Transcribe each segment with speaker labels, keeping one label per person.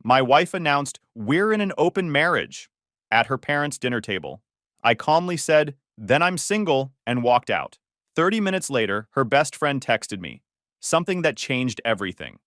Speaker 1: My wife announced, "We're in an open marriage," at her parents' dinner table. I calmly said, "Then I'm single," and walked out. 30 minutes later, her best friend texted me. Something that changed everything.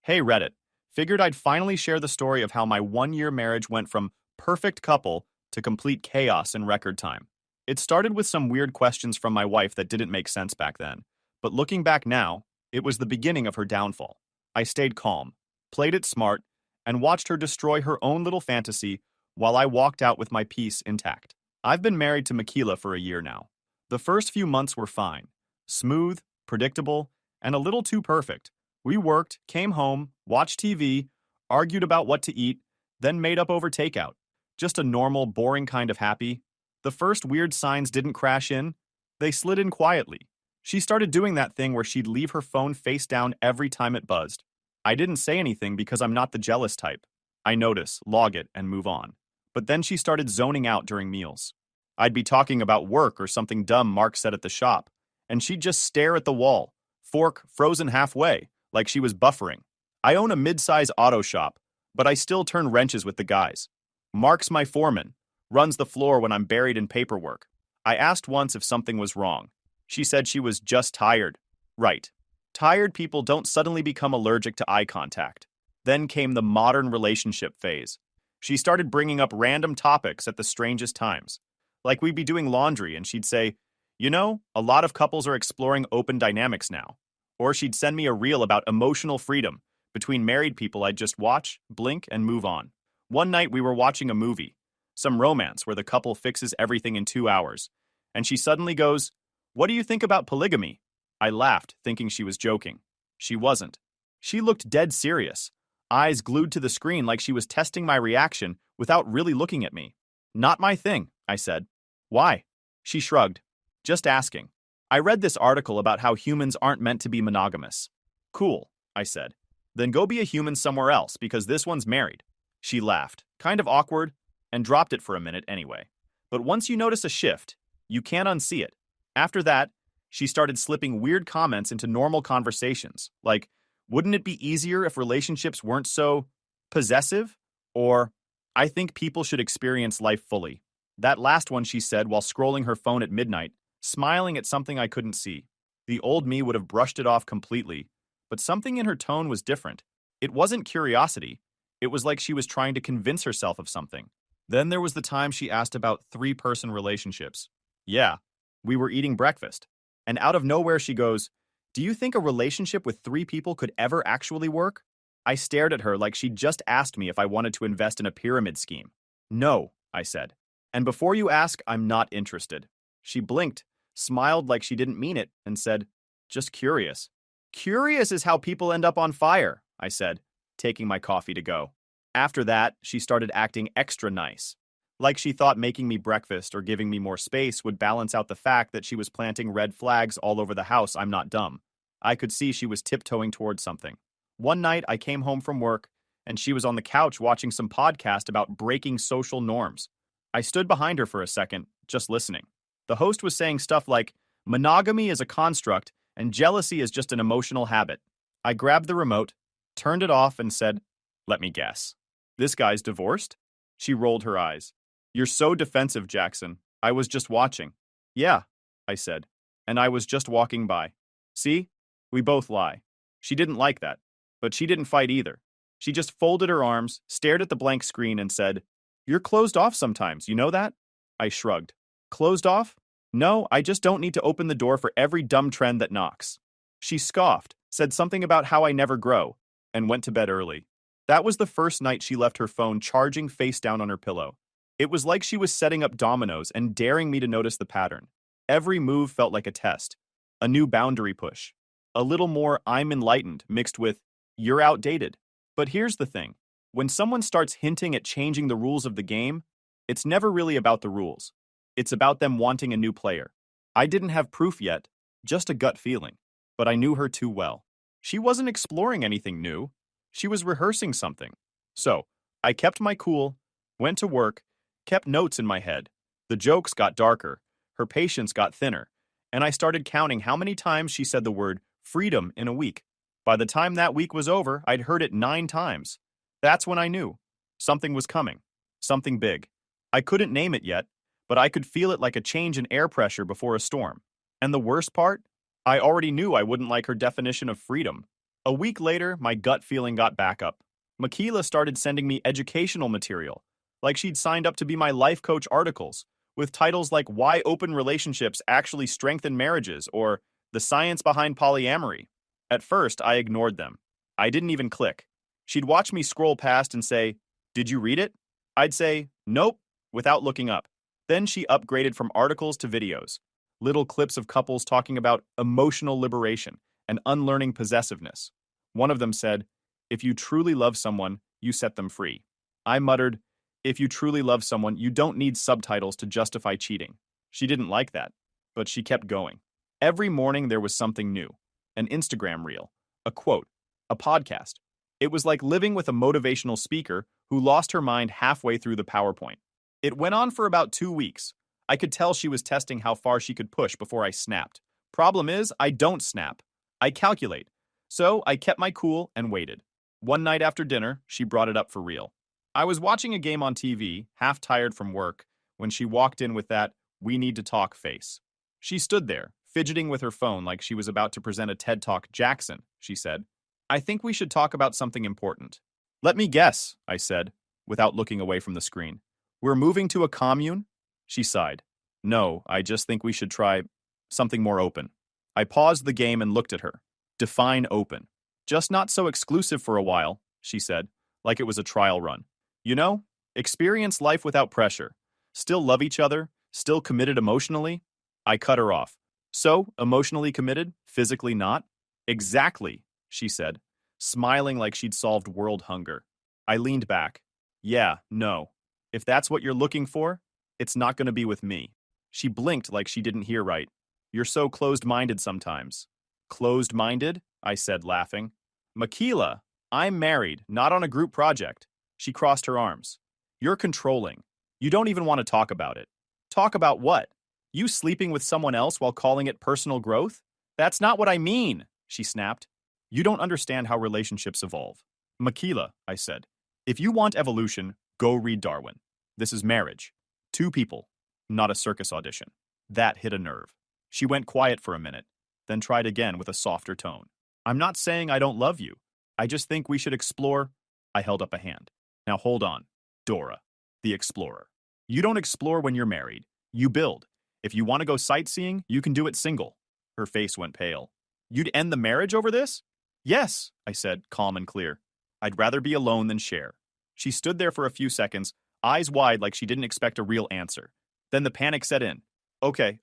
Speaker 1: Hey Reddit, figured I'd finally share the story of how my 1 year marriage went from perfect couple to complete chaos in record time. It started with some weird questions from my wife that didn't make sense back then, but looking back now, it was the beginning of her downfall. I stayed calm, played it smart, and watched her destroy her own little fantasy while I walked out with my peace intact. I've been married to Makila for a year now. The first few months were fine, smooth, predictable, and a little too perfect. We worked, came home, watched TV, argued about what to eat, then made up over takeout. Just a normal, boring kind of happy. The first weird signs didn't crash in, they slid in quietly. She started doing that thing where she'd leave her phone face down every time it buzzed. I didn't say anything because I'm not the jealous type. I notice, log it, and move on. But then she started zoning out during meals. I'd be talking about work or something dumb Mark said at the shop, and she'd just stare at the wall, fork frozen halfway, like she was buffering. I own a mid-size auto shop, but I still turn wrenches with the guys. Mark's my foreman, runs the floor when I'm buried in paperwork. I asked once if something was wrong. She said she was just tired. Right. Tired people don't suddenly become allergic to eye contact. Then came the modern relationship phase. She started bringing up random topics at the strangest times. Like we'd be doing laundry and she'd say, "You know, a lot of couples are exploring open dynamics now." Or she'd send me a reel about emotional freedom between married people I'd just watch, blink, and move on. One night we were watching a movie, some romance where the couple fixes everything in 2 hours, and she suddenly goes, "What do you think about polygamy?" I laughed, thinking she was joking. She wasn't. She looked dead serious, eyes glued to the screen like she was testing my reaction without really looking at me. "Not my thing," I said. "Why?" She shrugged. "Just asking. I read this article about how humans aren't meant to be monogamous." "Cool," I said. "Then go be a human somewhere else because this one's married." She laughed, kind of awkward, and dropped it for a minute anyway. But once you notice a shift, you can't unsee it. After that, she started slipping weird comments into normal conversations, like, "Wouldn't it be easier if relationships weren't so possessive?" Or, "I think people should experience life fully." That last one she said while scrolling her phone at midnight, smiling at something I couldn't see. The old me would have brushed it off completely, but something in her tone was different. It wasn't curiosity. It was like she was trying to convince herself of something. Then there was the time she asked about three-person relationships. Yeah, we were eating breakfast. And out of nowhere she goes, "Do you think a relationship with three people could ever actually work?" I stared at her like she'd just asked me if I wanted to invest in a pyramid scheme. "No," I said. "And before you ask, I'm not interested." She blinked, smiled like she didn't mean it, and said, "Just curious." "Curious is how people end up on fire," I said, taking my coffee to go. After that, she started acting extra nice. Like she thought making me breakfast or giving me more space would balance out the fact that she was planting red flags all over the house. I'm not dumb. I could see she was tiptoeing towards something. One night, I came home from work, and she was on the couch watching some podcast about breaking social norms. I stood behind her for a second, just listening. The host was saying stuff like, "Monogamy is a construct, and jealousy is just an emotional habit." I grabbed the remote, turned it off, and said, "Let me guess. This guy's divorced?" She rolled her eyes. "You're so defensive, Jackson. I was just watching." "Yeah," I said, "and I was just walking by." See? We both lie. She didn't like that, but she didn't fight either. She just folded her arms, stared at the blank screen, and said, "You're closed off sometimes, you know that?" I shrugged. "Closed off? No, I just don't need to open the door for every dumb trend that knocks." She scoffed, said something about how I never grow, and went to bed early. That was the first night she left her phone charging face down on her pillow. It was like she was setting up dominoes and daring me to notice the pattern. Every move felt like a test, a new boundary push. A little more "I'm enlightened" mixed with "you're outdated." But here's the thing. When someone starts hinting at changing the rules of the game, it's never really about the rules. It's about them wanting a new player. I didn't have proof yet, just a gut feeling. But I knew her too well. She wasn't exploring anything new. She was rehearsing something. So, I kept my cool, went to work, kept notes in my head. The jokes got darker, her patience got thinner, and I started counting how many times she said the word freedom in a week. By the time that week was over, I'd heard it 9 times. That's when I knew. Something was coming. Something big. I couldn't name it yet, but I could feel it like a change in air pressure before a storm. And the worst part? I already knew I wouldn't like her definition of freedom. A week later, my gut feeling got back up. Makila started sending me educational material, like she'd signed up to be my life coach articles, with titles like Why Open Relationships Actually Strengthen Marriages or The Science Behind Polyamory. At first, I ignored them. I didn't even click. She'd watch me scroll past and say, "Did you read it?" I'd say, "Nope," without looking up. Then she upgraded from articles to videos, little clips of couples talking about emotional liberation and unlearning possessiveness. One of them said, "If you truly love someone, you set them free." I muttered, "If you truly love someone, you don't need subtitles to justify cheating." She didn't like that, but she kept going. Every morning there was something new. An Instagram reel, a quote, a podcast. It was like living with a motivational speaker who lost her mind halfway through the PowerPoint. It went on for about 2 weeks. I could tell she was testing how far she could push before I snapped. Problem is, I don't snap. I calculate. So I kept my cool and waited. One night after dinner, she brought it up for real. I was watching a game on TV, half tired from work, when she walked in with that "we need to talk" face. She stood there, fidgeting with her phone like she was about to present a TED Talk. "Jackson," she said, "I think we should talk about something important." "Let me guess," I said, without looking away from the screen. "We're moving to a commune?" She sighed. "No, I just think we should try something more open." I paused the game and looked at her. "Define open." "Just not so exclusive for a while," she said, like it was a trial run. "You know, experience life without pressure. Still love each other, still committed emotionally." I cut her off. "So, emotionally committed, physically not?" "Exactly," she said, smiling like she'd solved world hunger. I leaned back. "Yeah, no. If that's what you're looking for, it's not going to be with me." She blinked like she didn't hear right. "You're so closed-minded sometimes." "Closed-minded?" I said, laughing. "Makila, I'm married, not on a group project." She crossed her arms. "You're controlling. You don't even want to talk about it." "Talk about what? You sleeping with someone else while calling it personal growth?" "That's not what I mean," she snapped. "You don't understand how relationships evolve." "Makila," I said, "if you want evolution, go read Darwin. This is marriage. Two people, not a circus audition." That hit a nerve. She went quiet for a minute, then tried again with a softer tone. "I'm not saying I don't love you. I just think we should explore." I held up a hand. "Now hold on. Dora, the explorer. You don't explore when you're married. You build. If you want to go sightseeing, you can do it single." Her face went pale. "You'd end the marriage over this?" "Yes," I said, calm and clear. "I'd rather be alone than share." She stood there for a few seconds, eyes wide like she didn't expect a real answer. Then the panic set in. Okay.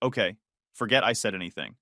Speaker 1: Forget I said anything.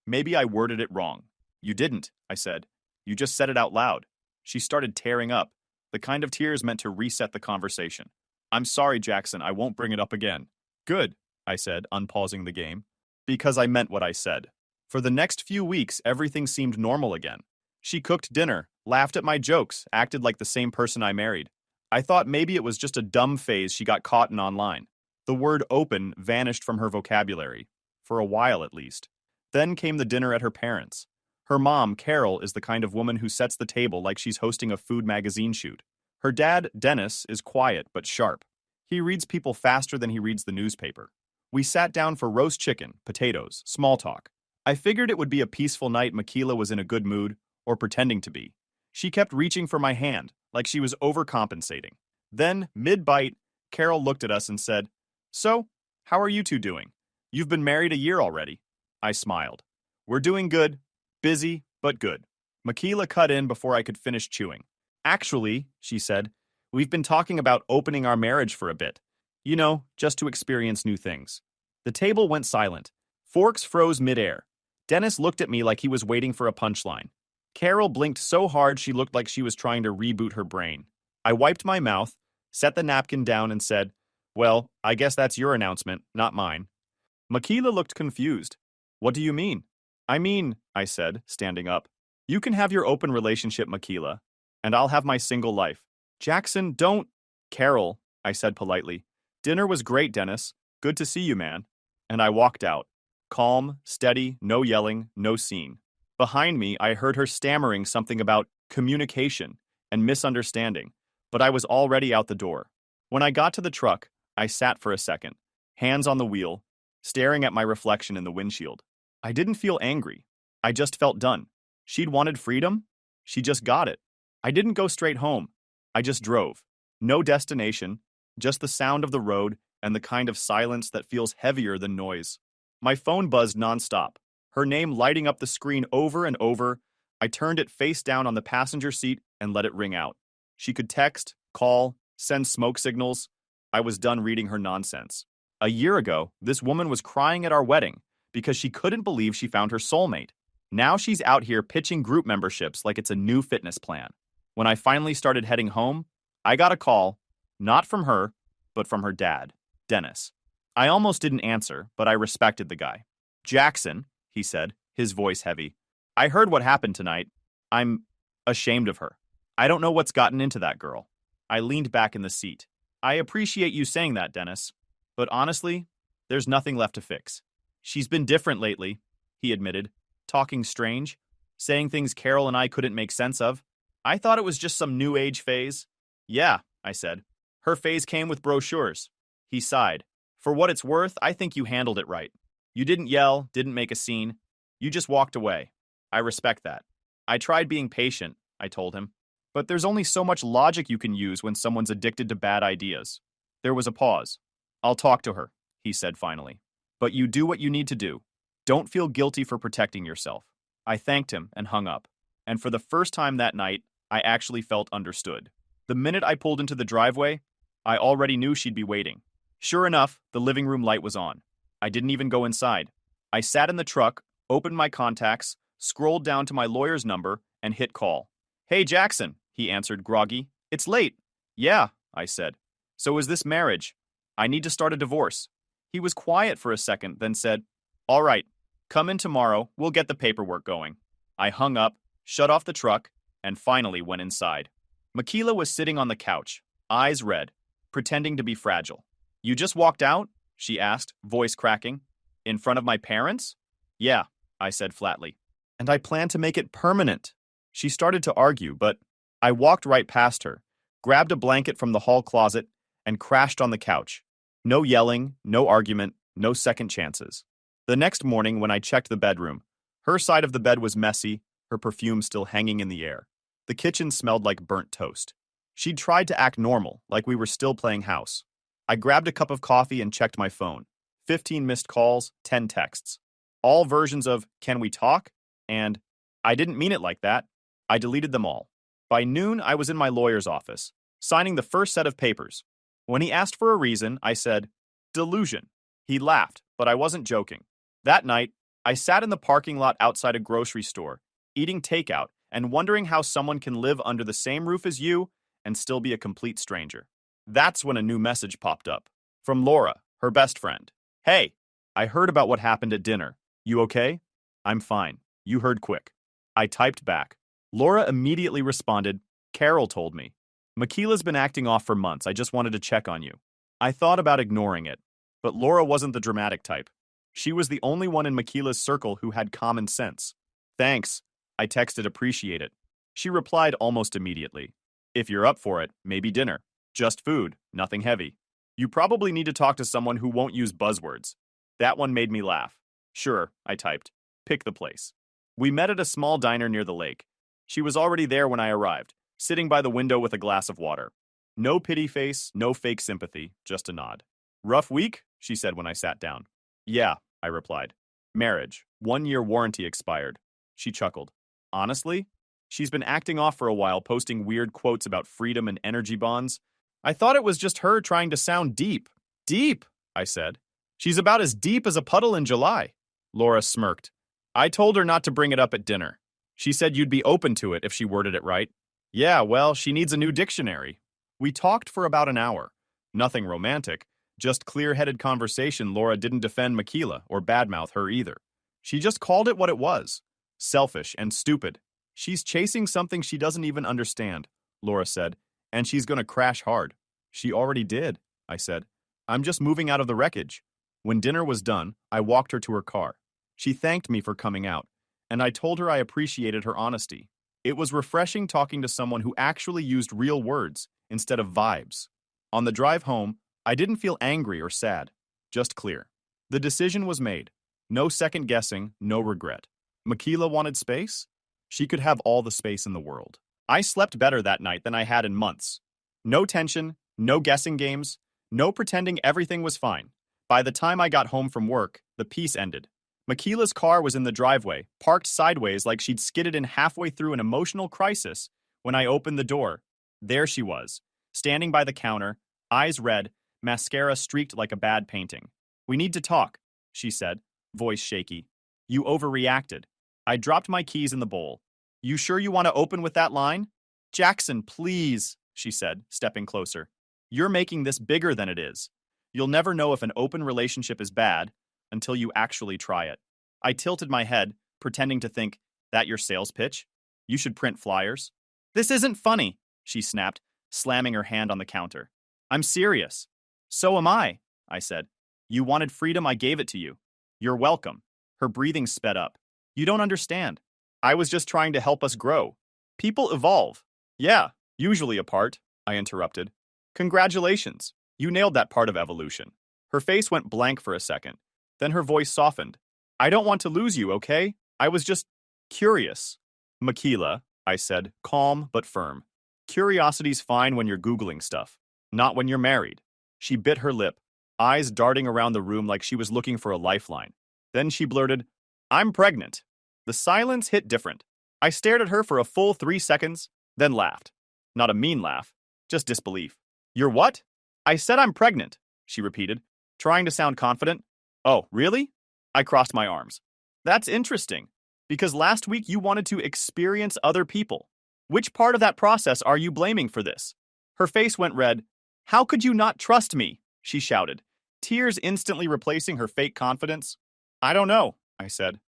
Speaker 1: Maybe I worded it wrong." "You didn't," I said. "You just said it out loud." She started tearing up, the kind of tears meant to reset the conversation. "I'm sorry, Jackson, I won't bring it up again." "Good," I said, unpausing the game. "Because I meant what I said." For the next few weeks, everything seemed normal again. She cooked dinner, laughed at my jokes, acted like the same person I married. I thought maybe it was just a dumb phase she got caught in online. The word open vanished from her vocabulary, for a while at least. Then came the dinner at her parents'. Her mom, Carol, is the kind of woman who sets the table like she's hosting a food magazine shoot. Her dad, Dennis, is quiet but sharp. He reads people faster than he reads the newspaper. We sat down for roast chicken, potatoes, small talk. I figured it would be a peaceful night. Makila was in a good mood, or pretending to be. She kept reaching for my hand, like she was overcompensating. Then, mid-bite, Carol looked at us and said, "So, how are you two doing? You've been married a year already." I smiled. "We're doing good. Busy, but good." Makila cut in before I could finish chewing. "Actually," she said, "we've been talking about opening our marriage for a bit. You know, just to experience new things." The table went silent. Forks froze midair. Dennis looked at me like he was waiting for a punchline. Carol blinked so hard she looked like she was trying to reboot her brain. I wiped my mouth, set the napkin down, and said, "Well, I guess that's your announcement, not mine." Makila looked confused. "What do you mean?" "I mean," I said, standing up, "you can have your open relationship, Makila, and I'll have my single life." "Jackson, don't—" "Carol," I said politely. "Dinner was great, Dennis. Good to see you, man." And I walked out. Calm, steady, no yelling, no scene. Behind me, I heard her stammering something about communication, and misunderstanding, but I was already out the door. When I got to the truck, I sat for a second, hands on the wheel, staring at my reflection in the windshield. I didn't feel angry. I just felt done. She'd wanted freedom. She just got it. I didn't go straight home. I just drove. No destination, just the sound of the road and the kind of silence that feels heavier than noise. My phone buzzed nonstop, her name lighting up the screen over and over. I turned it face down on the passenger seat and let it ring out. She could text, call, send smoke signals. I was done reading her nonsense. A year ago, this woman was crying at our wedding because she couldn't believe she found her soulmate. Now she's out here pitching group memberships like it's a new fitness plan. When I finally started heading home, I got a call, not from her, but from her dad, Dennis. I almost didn't answer, but I respected the guy. "Jackson," he said, his voice heavy. "I heard what happened tonight. I'm ashamed of her. I don't know what's gotten into that girl." I leaned back in the seat. "I appreciate you saying that, Dennis. But honestly, there's nothing left to fix. She's been different lately," he admitted, talking strange, saying things Carol and I couldn't make sense of. "I thought it was just some new age phase." "Yeah," I said. "Her phase came with brochures." He sighed. "For what it's worth, I think you handled it right. You didn't yell, didn't make a scene. You just walked away. I respect that." "I tried being patient," I told him. "But there's only so much logic you can use when someone's addicted to bad ideas." There was a pause. "I'll talk to her," he said finally. "But you do what you need to do. Don't feel guilty for protecting yourself." I thanked him and hung up. And for the first time that night, I actually felt understood. The minute I pulled into the driveway, I already knew she'd be waiting. Sure enough, the living room light was on. I didn't even go inside. I sat in the truck, opened my contacts, scrolled down to my lawyer's number, and hit call. "Hey, Jackson," he answered, groggy. "It's late." "Yeah," I said. "So is this marriage? I need to start a divorce." He was quiet for a second, then said, "All right, come in tomorrow, we'll get the paperwork going." I hung up, shut off the truck, and finally went inside. Makila was sitting on the couch, eyes red, pretending to be fragile. "You just walked out?" she asked, voice cracking. "In front of my parents?" "Yeah," I said flatly. "And I plan to make it permanent." She started to argue, but I walked right past her, grabbed a blanket from the hall closet, and crashed on the couch. No yelling, no argument, no second chances. The next morning when I checked the bedroom, her side of the bed was messy, her perfume still hanging in the air. The kitchen smelled like burnt toast. She'd tried to act normal, like we were still playing house. I grabbed a cup of coffee and checked my phone. 15 missed calls, 10 texts. All versions of, "Can we talk?" and "I didn't mean it like that." I deleted them all. By noon, I was in my lawyer's office, signing the first set of papers. When he asked for a reason, I said, "Delusion." He laughed, but I wasn't joking. That night, I sat in the parking lot outside a grocery store, eating takeout and wondering how someone can live under the same roof as you and still be a complete stranger. That's when a new message popped up. From Laura, her best friend. "Hey, I heard about what happened at dinner. You okay?" "I'm fine. You heard quick." I typed back. Laura immediately responded, "Carol told me. Makila's been acting off for months. I just wanted to check on you." I thought about ignoring it, but Laura wasn't the dramatic type. She was the only one in Makila's circle who had common sense. "Thanks," I texted, "appreciate it." She replied almost immediately. "If you're up for it, maybe dinner. Just food, nothing heavy. You probably need to talk to someone who won't use buzzwords." That one made me laugh. "Sure," I typed. "Pick the place." We met at a small diner near the lake. She was already there when I arrived, sitting by the window with a glass of water. No pity face, no fake sympathy, just a nod. "Rough week?" she said when I sat down. "Yeah," I replied. "Marriage. 1-year warranty expired." She chuckled. "Honestly? She's been acting off for a while, posting weird quotes about freedom and energy bonds. I thought it was just her trying to sound deep." "Deep?" I said. "She's about as deep as a puddle in July." Laura smirked. "I told her not to bring it up at dinner. She said you'd be open to it if she worded it right." "Yeah, well, she needs a new dictionary." We talked for about an hour. Nothing romantic, just clear-headed conversation. Laura didn't defend Makila or badmouth her either. She just called it what it was. Selfish and stupid. "She's chasing something she doesn't even understand," Laura said, "and she's gonna crash hard." "She already did," I said. "I'm just moving out of the wreckage." When dinner was done, I walked her to her car. She thanked me for coming out, and I told her I appreciated her honesty. It was refreshing talking to someone who actually used real words instead of vibes. On the drive home, I didn't feel angry or sad, just clear. The decision was made. No second guessing, no regret. Makila wanted space? She could have all the space in the world. I slept better that night than I had in months. No tension, no guessing games, no pretending everything was fine. By the time I got home from work, the peace ended. Makila's car was in the driveway, parked sideways like she'd skidded in halfway through an emotional crisis. When I opened the door, there she was, standing by the counter, eyes red, mascara streaked like a bad painting. "We need to talk," she said, voice shaky. "You overreacted." I dropped my keys in the bowl. "You sure you want to open with that line?" "Jackson, please," she said, stepping closer. "You're making this bigger than it is. You'll never know if an open relationship is bad until you actually try it." I tilted my head, pretending to think, "That your sales pitch? You should print flyers." "This isn't funny," she snapped, slamming her hand on the counter. "I'm serious." "So am I," said. "You wanted freedom, I gave it to you. You're welcome." Her breathing sped up. "You don't understand. I was just trying to help us grow. People evolve." "Yeah, usually apart," I interrupted. "Congratulations. You nailed that part of evolution." Her face went blank for a second. Then her voice softened. "I don't want to lose you, okay? I was just curious." "Makila," I said, calm but firm. "Curiosity's fine when you're Googling stuff, not when you're married." She bit her lip, eyes darting around the room like she was looking for a lifeline. Then she blurted, "I'm pregnant." The silence hit different. I stared at her for a full 3 seconds, then laughed. Not a mean laugh, just disbelief. "You're what?" "I said I'm pregnant," she repeated, trying to sound confident. "Oh, really?" I crossed my arms. "That's interesting, because last week you wanted to experience other people. Which part of that process are you blaming for this?" Her face went red. "How could you not trust me?" she shouted, tears instantly replacing her fake confidence. "I don't know," I said.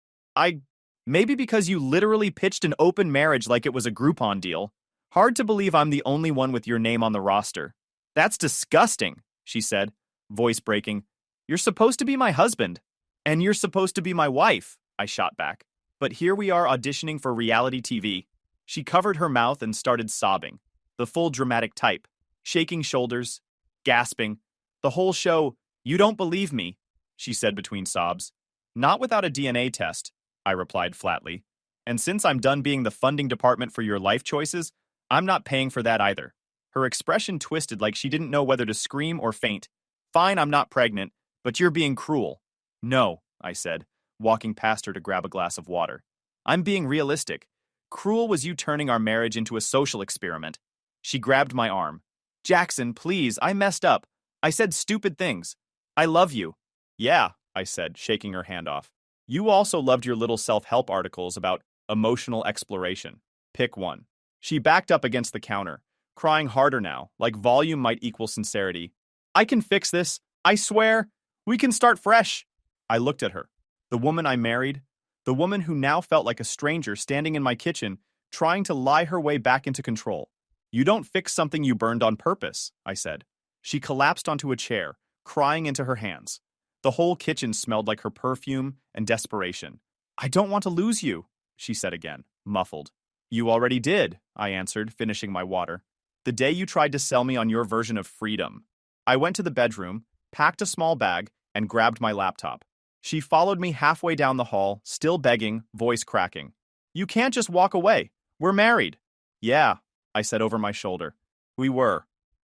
Speaker 1: Maybe because you literally pitched an open marriage like it was a Groupon deal. Hard to believe I'm the only one with your name on the roster." "That's disgusting," she said, voice breaking. "You're supposed to be my husband. And you're supposed to be my wife," I shot back. "But here we are auditioning for reality TV." She covered her mouth and started sobbing, the full dramatic type, shaking shoulders, gasping. The whole show. "You don't believe me," she said between sobs. "Not without a DNA test," I replied flatly. "And since I'm done being the funding department for your life choices, I'm not paying for that either." Her expression twisted like she didn't know whether to scream or faint. "Fine, I'm not pregnant, but you're being cruel." "No," I said, walking past her to grab a glass of water. "I'm being realistic. Cruel was you turning our marriage into a social experiment." She grabbed my arm. "Jackson, please, I messed up. I said stupid things. I love you." "Yeah," I said, shaking her hand off. "You also loved your little self-help articles about emotional exploration. Pick one." She backed up against the counter, crying harder now, like volume might equal sincerity. "I can fix this. I swear. We can start fresh." I looked at her. The woman I married, the woman who now felt like a stranger standing in my kitchen, trying to lie her way back into control. "You don't fix something you burned on purpose," I said. She collapsed onto a chair, crying into her hands. The whole kitchen smelled like her perfume and desperation. "I don't want to lose you," she said again, muffled. "You already did," I answered, finishing my water. "The day you tried to sell me on your version of freedom." I went to the bedroom, packed a small bag, and grabbed my laptop. She followed me halfway down the hall, still begging, voice cracking. "You can't just walk away. We're married." "Yeah," I said over my shoulder. "We were."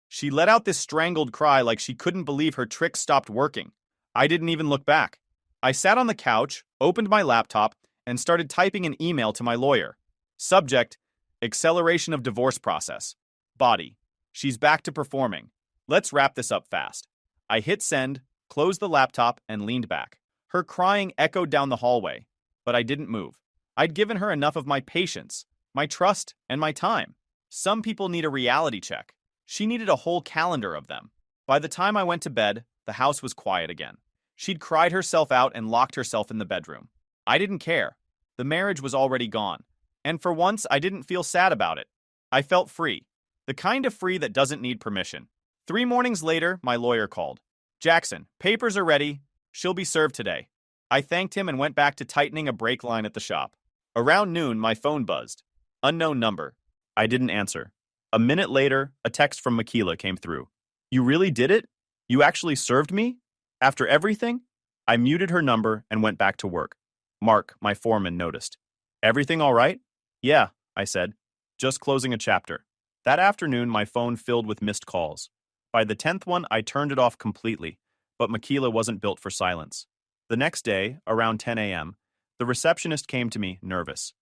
Speaker 1: She let out this strangled cry like she couldn't believe her trick stopped working. I didn't even look back. I sat on the couch, opened my laptop, and started typing an email to my lawyer. Subject: acceleration of divorce process. Body: she's back to performing. Let's wrap this up fast. I hit send, closed the laptop, and leaned back. Her crying echoed down the hallway, but I didn't move. I'd given her enough of my patience, my trust, and my time. Some people need a reality check. She needed a whole calendar of them. By the time I went to bed, the house was quiet again. She'd cried herself out and locked herself in the bedroom. I didn't care. The marriage was already gone. And for once, I didn't feel sad about it. I felt free. The kind of free that doesn't need permission. 3 mornings later, my lawyer called. "Jackson, papers are ready. She'll be served today." I thanked him and went back to tightening a brake line at the shop. Around noon, my phone buzzed. Unknown number. I didn't answer. A minute later, a text from Makila came through. You really did it? You actually served me? After everything? I muted her number and went back to work. Mark, my foreman, noticed. Everything all right? Yeah, I said. Just closing a chapter. That afternoon, my phone filled with missed calls. By the 10th one, I turned it off completely, but Makila wasn't built for silence. The next day, around 10 a.m., the receptionist came to me, nervous.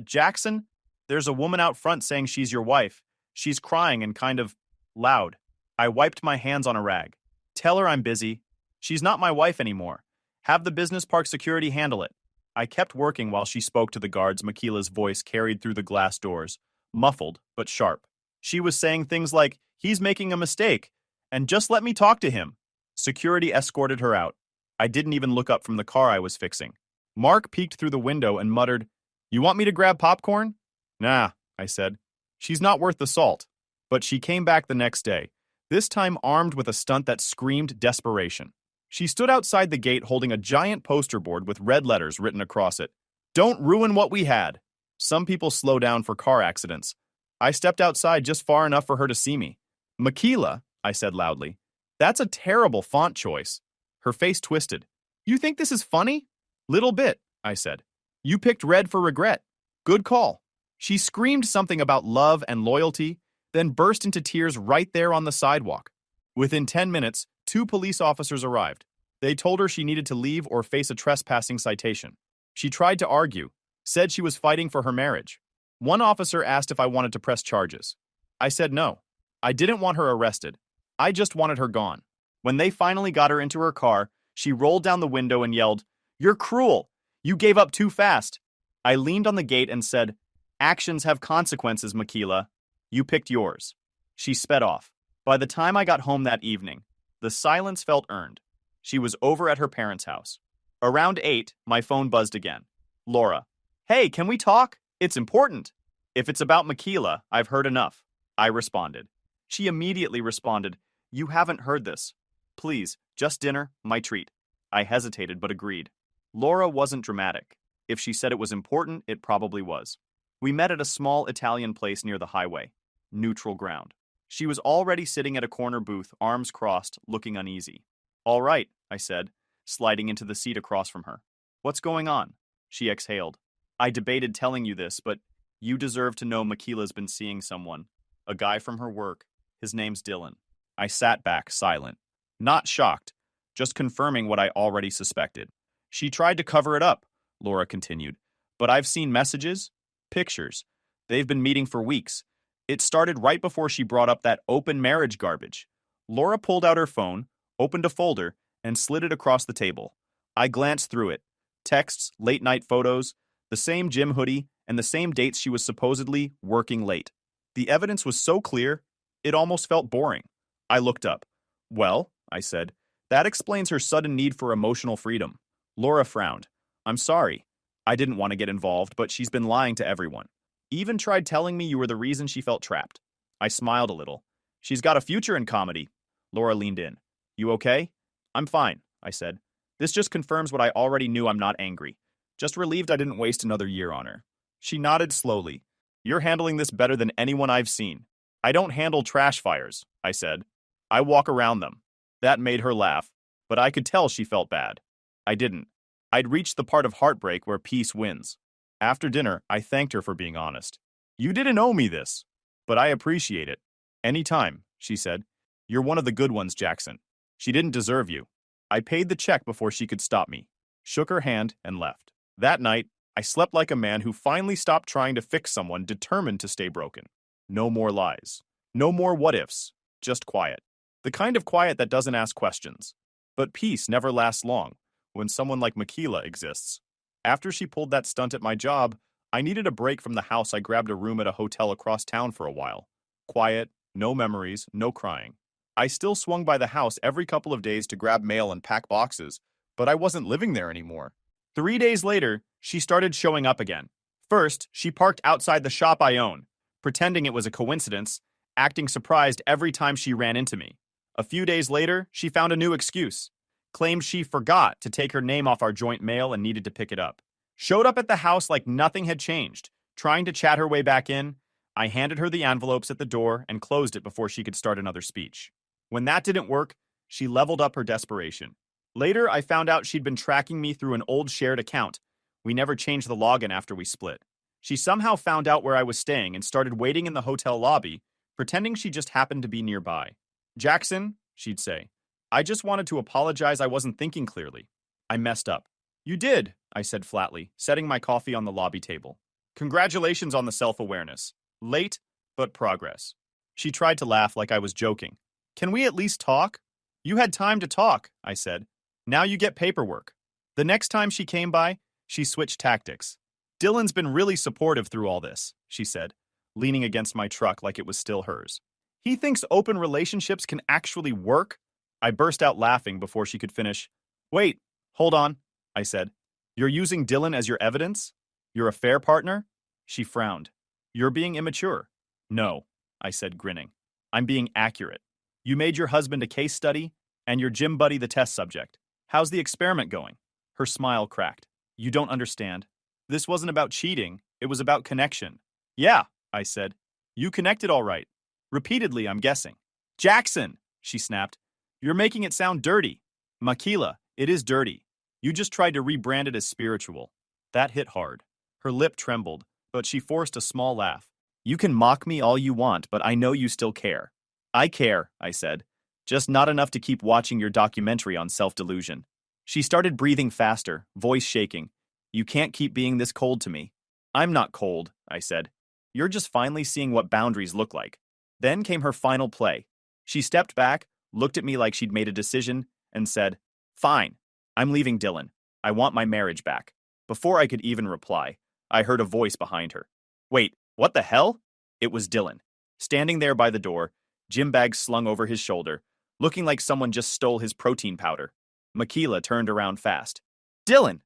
Speaker 1: Jackson, there's a woman out front saying she's your wife. She's crying and kind of loud. I wiped my hands on a rag. Tell her I'm busy. She's not my wife anymore. Have the business park security handle it. I kept working while she spoke to the guards. Makila's voice carried through the glass doors, muffled but sharp. She was saying things like, he's making a mistake, and just let me talk to him. Security escorted her out. I didn't even look up from the car I was fixing. Mark peeked through the window and muttered, You want me to grab popcorn? Nah, I said. She's not worth the salt. But she came back the next day, this time armed with a stunt that screamed desperation. She stood outside the gate holding a giant poster board with red letters written across it. Don't ruin what we had. Some people slow down for car accidents. I stepped outside just far enough for her to see me. Makila, I said loudly. That's a terrible font choice. Her face twisted. You think this is funny? Little bit, I said. You picked red for regret. Good call. She screamed something about love and loyalty, then burst into tears right there on the sidewalk. Within 10 minutes, 2 police officers arrived. They told her she needed to leave or face a trespassing citation. She tried to argue, said she was fighting for her marriage. One officer asked if I wanted to press charges. I said no. I didn't want her arrested. I just wanted her gone. When they finally got her into her car, she rolled down the window and yelled, You're cruel! You gave up too fast! I leaned on the gate and said, Actions have consequences, Makila. You picked yours. She sped off. By the time I got home that evening, the silence felt earned. She was over at her parents' house. Around 8, my phone buzzed again. Laura. Hey, can we talk? It's important. If it's about Makila, I've heard enough. I responded. She immediately responded, You haven't heard this. Please, just dinner, my treat. I hesitated but agreed. Laura wasn't dramatic. If she said it was important, it probably was. We met at a small Italian place near the highway. Neutral ground. She was already sitting at a corner booth, arms crossed, looking uneasy. All right, I said, sliding into the seat across from her. What's going on? She exhaled. I debated telling you this, but you deserve to know Makila's been seeing someone. A guy from her work. His name's Dylan. I sat back, silent. Not shocked, just confirming what I already suspected. She tried to cover it up, Laura continued. But I've seen messages, pictures. They've been meeting for weeks. It started right before she brought up that open marriage garbage. Laura pulled out her phone, opened a folder, and slid it across the table. I glanced through it. Texts, late-night photos, the same gym hoodie, and the same dates she was supposedly working late. The evidence was so clear, it almost felt boring. I looked up. Well, I said, that explains her sudden need for emotional freedom. Laura frowned. I'm sorry. I didn't want to get involved, but she's been lying to everyone. Even tried telling me you were the reason she felt trapped. I smiled a little. She's got a future in comedy. Laura leaned in. You okay? I'm fine, I said. This just confirms what I already knew. I'm not angry. Just relieved I didn't waste another year on her. She nodded slowly. You're handling this better than anyone I've seen. I don't handle trash fires, I said. I walk around them. That made her laugh, but I could tell she felt bad. I didn't. I'd reached the part of heartbreak where peace wins. After dinner, I thanked her for being honest. You didn't owe me this, but I appreciate it. Anytime, she said. You're one of the good ones, Jackson. She didn't deserve you. I paid the check before she could stop me, shook her hand, and left. That night, I slept like a man who finally stopped trying to fix someone determined to stay broken. No more lies. No more what-ifs. Just quiet. The kind of quiet that doesn't ask questions. But peace never lasts long when someone like Makila exists. After she pulled that stunt at my job, I needed a break from the house. I grabbed a room at a hotel across town for a while. Quiet, no memories, no crying. I still swung by the house every couple of days to grab mail and pack boxes, but I wasn't living there anymore. 3 days later, she started showing up again. First, she parked outside the shop I own, pretending it was a coincidence, acting surprised every time she ran into me. A few days later, she found a new excuse. Claimed she forgot to take her name off our joint mail and needed to pick it up. Showed up at the house like nothing had changed, Trying to chat her way back in, I handed her the envelopes at the door and closed it before she could start another speech. When that didn't work, she leveled up her desperation. Later, I found out she'd been tracking me through an old shared account. We never changed the login after we split. She somehow found out where I was staying and started waiting in the hotel lobby, pretending she just happened to be nearby. "Jackson," she'd say, "I just wanted to apologize I wasn't thinking clearly. I messed up." "You did," I said flatly, setting my coffee on the lobby table. "Congratulations on the self-awareness. Late, but progress." She tried to laugh like I was joking. "Can we at least talk?" "You had time to talk," I said. "Now you get paperwork." The next time she came by, she switched tactics. "Dylan's been really supportive through all this," she said, leaning against my truck like it was still hers. "He thinks open relationships can actually work?" I burst out laughing before she could finish. "Wait, hold on," I said. "You're using Dylan as your evidence? You're a fair partner?" She frowned. "You're being immature." "No," I said, grinning. "I'm being accurate. You made your husband a case study, and your gym buddy the test subject. How's the experiment going?" Her smile cracked. "You don't understand. This wasn't about cheating, it was about connection." "Yeah," I said. "You connected all right. Repeatedly, I'm guessing." "Jackson," she snapped. "You're making it sound dirty." "Makila, it is dirty. You just tried to rebrand it as spiritual." That hit hard. Her lip trembled, but she forced a small laugh. "You can mock me all you want, but I know you still care." "I care," I said. "Just not enough to keep watching your documentary on self-delusion." She started breathing faster, voice shaking. "You can't keep being this cold to me." "I'm not cold," I said. "You're just finally seeing what boundaries look like." Then came her final play. She stepped back, looked at me like she'd made a decision, and said, "Fine. I'm leaving Dylan. I want my marriage back." Before I could even reply, I heard a voice behind her. "Wait, what the hell?" It was Dylan, standing there by the door, gym bag slung over his shoulder, looking like someone just stole his protein powder. Makila turned around fast. "Dylan,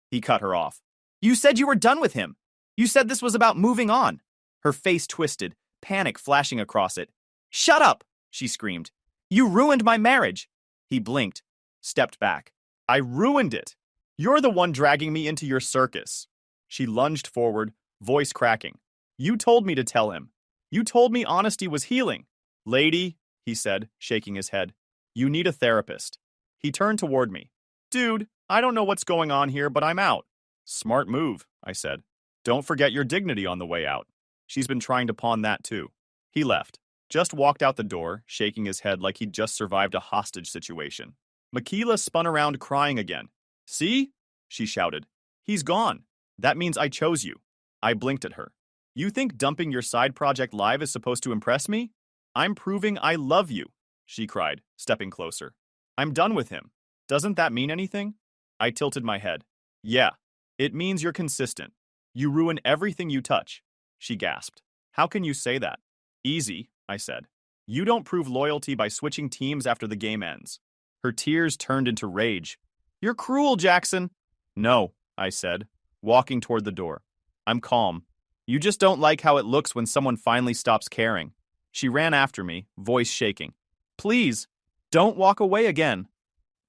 Speaker 1: He cut her off. "You said you were done with him. You said this was about moving on." Her face twisted, panic flashing across it. "Shut up," she screamed. "You ruined my marriage." He blinked, stepped back. "I ruined it. You're the one dragging me into your circus." She lunged forward, voice cracking. "You told me to tell him. You told me honesty was healing." "Lady," he said, shaking his head, "you need a therapist." He turned toward me. "Dude, I don't know what's going on here, but I'm out." "Smart move," I said. "Don't forget your dignity on the way out." She's been trying to pawn that too. He left, just walked out the door, shaking his head like he'd just survived a hostage situation. Makila spun around crying again. "See?" she shouted. "He's gone. That means I chose you." I blinked at her. "You think dumping your side project live is supposed to impress me? I'm proving I love you," she cried, stepping closer. "I'm done with him. Doesn't that mean anything?" I tilted my head. "Yeah, it means you're consistent. You ruin everything you touch." She gasped. "How can you say that?" "Easy," I said. "You don't prove loyalty by switching teams after the game ends." Her tears turned into rage. "You're cruel, Jackson." "No," I said, walking toward the door. "I'm calm. You just don't like how it looks when someone finally stops caring." She ran after me, voice shaking. "Please, don't walk away again."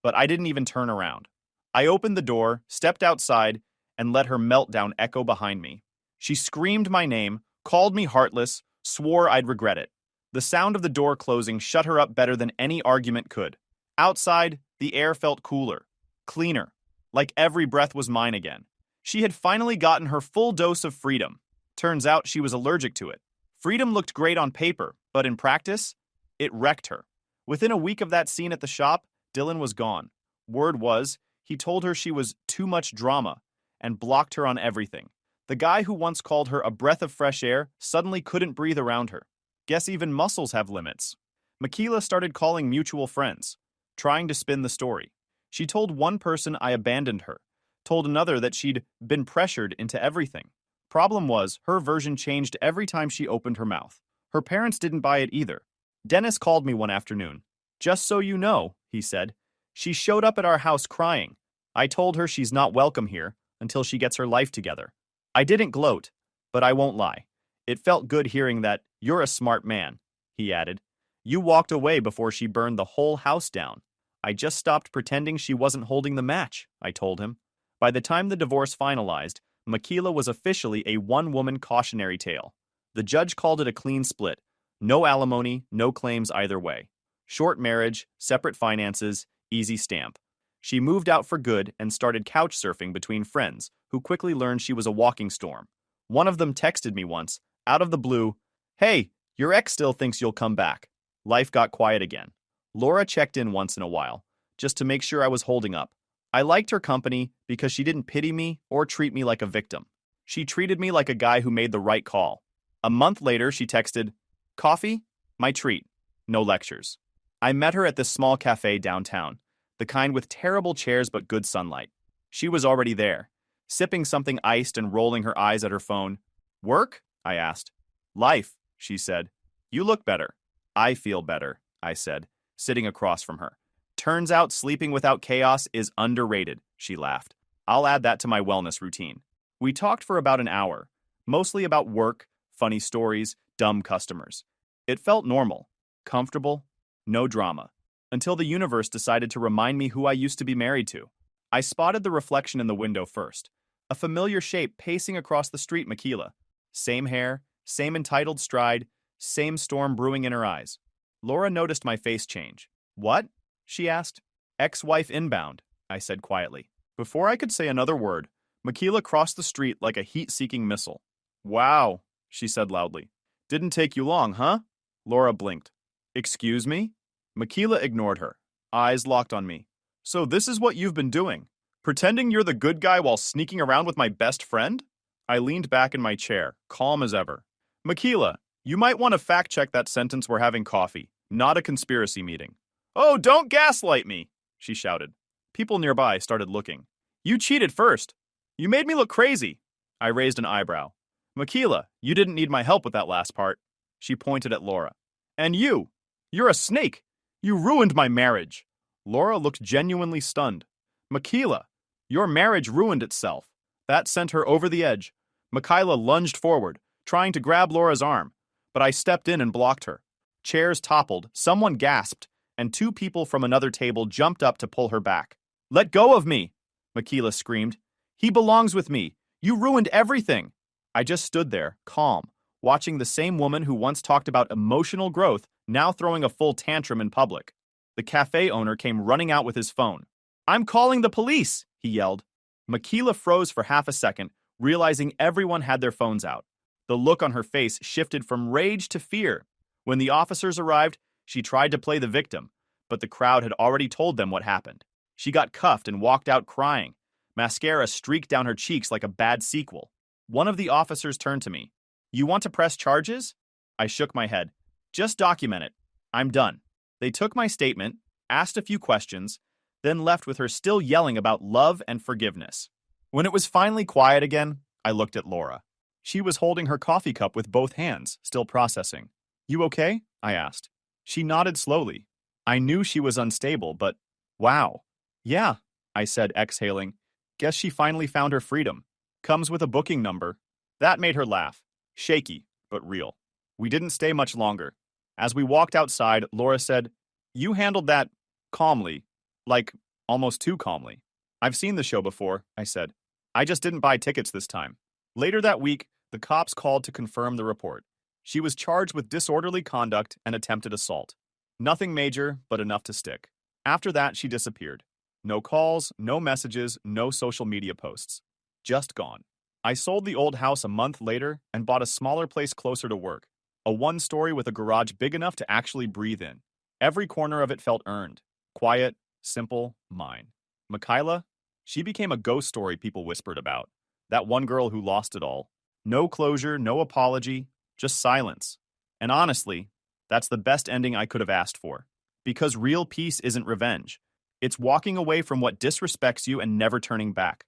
Speaker 1: But I didn't even turn around. I opened the door, stepped outside, and let her meltdown echo behind me. She screamed my name, called me heartless, swore I'd regret it. The sound of the door closing shut her up better than any argument could. Outside, the air felt cooler, cleaner, like every breath was mine again. She had finally gotten her full dose of freedom. Turns out she was allergic to it. Freedom looked great on paper, but in practice, it wrecked her. Within a week of that scene at the shop, Dylan was gone. Word was, he told her she was too much drama and blocked her on everything. The guy who once called her a breath of fresh air suddenly couldn't breathe around her. Guess even muscles have limits. Makila started calling mutual friends, trying to spin the story. She told one person I abandoned her, told another that she'd been pressured into everything. Problem was, her version changed every time she opened her mouth. Her parents didn't buy it either. Dennis called me one afternoon. "Just so you know," he said, "she showed up at our house crying. I told her she's not welcome here until she gets her life together." I didn't gloat, but I won't lie. It felt good hearing that. "You're a smart man," he added. "You walked away before she burned the whole house down." "I just stopped pretending she wasn't holding the match," I told him. By the time the divorce finalized, Makila was officially a one-woman cautionary tale. The judge called it a clean split. No alimony, no claims either way. Short marriage, separate finances, easy stamp. She moved out for good and started couch surfing between friends, who quickly learned she was a walking storm. One of them texted me once, out of the blue, "Hey, your ex still thinks you'll come back." Life got quiet again. Laura checked in once in a while, just to make sure I was holding up. I liked her company because she didn't pity me or treat me like a victim. She treated me like a guy who made the right call. A month later, she texted, "Coffee? My treat. No lectures." I met her at this small cafe downtown, the kind with terrible chairs but good sunlight. She was already there, sipping something iced and rolling her eyes at her phone. "Work?" I asked. "Life," she said. "You look better." "I feel better," I said, sitting across from her. "Turns out sleeping without chaos is underrated," she laughed. "I'll add that to my wellness routine." We talked for about an hour, mostly about work, funny stories, dumb customers. It felt normal, comfortable, no drama, until the universe decided to remind me who I used to be married to. I spotted the reflection in the window first, a familiar shape pacing across the street. Makila. Same hair, same entitled stride, same storm brewing in her eyes. Laura noticed my face change. "What?" she asked. "Ex-wife inbound," I said quietly. Before I could say another word, Makila crossed the street like a heat-seeking missile. "Wow," she said loudly. "Didn't take you long, huh?" Laura blinked. "Excuse me?" Makila ignored her, eyes locked on me. "So this is what you've been doing? Pretending you're the good guy while sneaking around with my best friend?" I leaned back in my chair, calm as ever. "Makila, you might want to fact-check that sentence. We're having coffee, not a conspiracy meeting." "Oh, don't gaslight me," she shouted. People nearby started looking. "You cheated first. You made me look crazy." I raised an eyebrow. "Makila, you didn't need my help with that last part." She pointed at Laura. "And you're a snake. You ruined my marriage." Laura looked genuinely stunned. "Makila, your marriage ruined itself." That sent her over the edge. Makila lunged forward, trying to grab Laura's arm, but I stepped in and blocked her. Chairs toppled, someone gasped, and two people from another table jumped up to pull her back. "Let go of me!" Makila screamed. "He belongs with me. You ruined everything." I just stood there, calm, watching the same woman who once talked about emotional growth now throwing a full tantrum in public. The cafe owner came running out with his phone. "I'm calling the police!" he yelled. Makila froze for half a second, realizing everyone had their phones out. The look on her face shifted from rage to fear. When the officers arrived, she tried to play the victim, but the crowd had already told them what happened. She got cuffed and walked out crying. Mascara streaked down her cheeks like a bad sequel. One of the officers turned to me. "You want to press charges?" I shook my head. "Just document it. I'm done." They took my statement, asked a few questions, then left with her still yelling about love and forgiveness. When it was finally quiet again, I looked at Laura. She was holding her coffee cup with both hands, still processing. "You okay?" I asked. She nodded slowly. I knew she was unstable, but wow. "Yeah," I said, exhaling. "Guess she finally found her freedom. Comes with a booking number." That made her laugh. Shaky, but real. We didn't stay much longer. As we walked outside, Laura said, "You handled that calmly. Like, almost too calmly." "I've seen the show before," I said. "I just didn't buy tickets this time." Later that week, the cops called to confirm the report. She was charged with disorderly conduct and attempted assault. Nothing major, but enough to stick. After that, she disappeared. No calls, no messages, no social media posts. Just gone. I sold the old house a month later and bought a smaller place closer to work. A one-story with a garage big enough to actually breathe in. Every corner of it felt earned. Quiet, simple, mine. Makila? She became a ghost story people whispered about. That one girl who lost it all. No closure, no apology, just silence. And honestly, that's the best ending I could have asked for. Because real peace isn't revenge. It's walking away from what disrespects you and never turning back.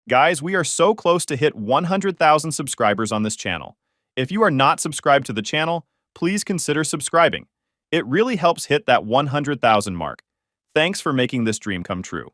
Speaker 1: Guys, we are so close to hit 100,000 subscribers on this channel. If you are not subscribed to the channel, please consider subscribing. It really helps hit that 100,000 mark. Thanks for making this dream come true.